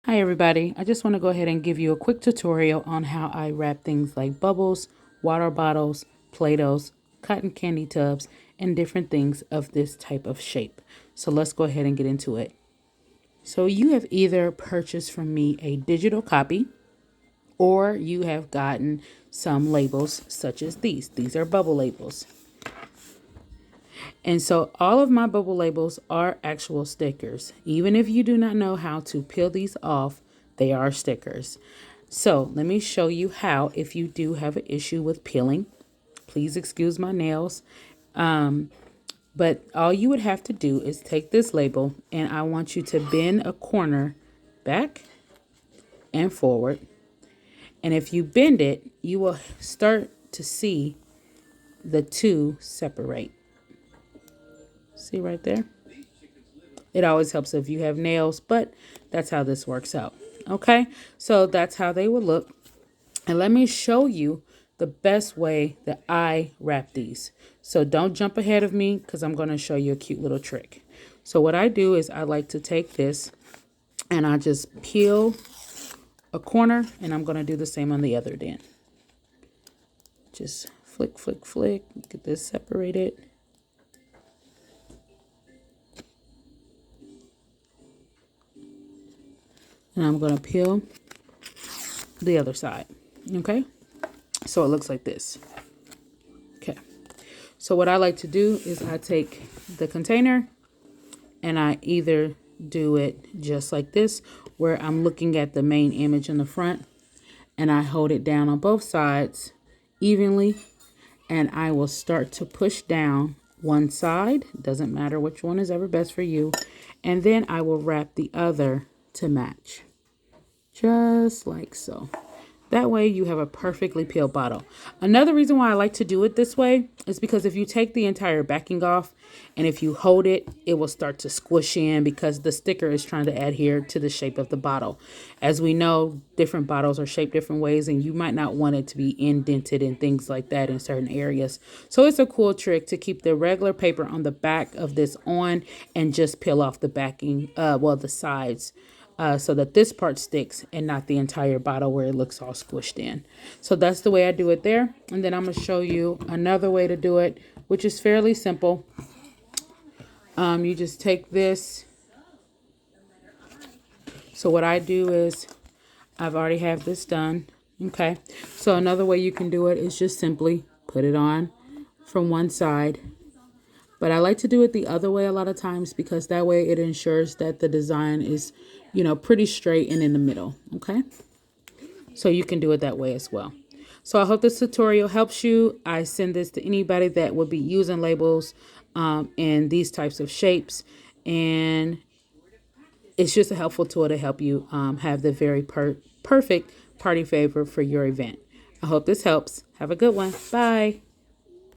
Hi everybody, I just want to go ahead and give you a quick tutorial on how I wrap things like bubbles, water bottles, Play-Dohs, cotton candy tubs, and different things of this type of shape. So let's go ahead and get into it. So you have either purchased from me a digital copy or you have gotten some labels such as these. These are bubble labels. And so all of my bubble labels are actual stickers. Even if you do not know how to peel these off, they are stickers. So let me show you how if you do have an issue with peeling. Please excuse my nails. But all you would have to do is take this label and I want you to bend a corner back and forward. And if you bend it, you will start to see the two separate. See right there? It always helps if you have nails, but that's how this works out. Okay, so that's how they would look. And let me show you the best way that I wrap these. So don't jump ahead of me because I'm going to show you a cute little trick. So what I do is I like to take this and I just peel a corner, and I'm going to do the same on the other end. Just flick, flick, flick, get this separated. And I'm going to peel the other side. Okay, so it looks like this. Okay, so what I like to do is I take the container and I either do it just like this, where I'm looking at the main image in the front, and I hold it down on both sides evenly, and I will start to push down one side. Doesn't matter which one is ever best for you. And then I will wrap the other to match. Just like so. That way you have a perfectly peeled bottle. Another reason why I like to do it this way is because if you take the entire backing off and if you hold it, it will start to squish in because the sticker is trying to adhere to the shape of the bottle. As we know, different bottles are shaped different ways and you might not want it to be indented and things like that in certain areas. So it's a cool trick to keep the regular paper on the back of this on and just peel off the backing, the sides. So that this part sticks and not the entire bottle where it looks all squished in. So that's the way I do it there. And then I'm going to show you another way to do it, which is fairly simple. You just take this. So what I do is I've already have this done. Okay. So another way you can do it is just simply put it on from one side. But I like to do it the other way a lot of times because that way it ensures that the design is, pretty straight and in the middle. Okay. So you can do it that way as well. So I hope this tutorial helps you. I send this to anybody that would be using labels in these types of shapes. And it's just a helpful tool to help you have the very perfect party favor for your event. I hope this helps. Have a good one. Bye.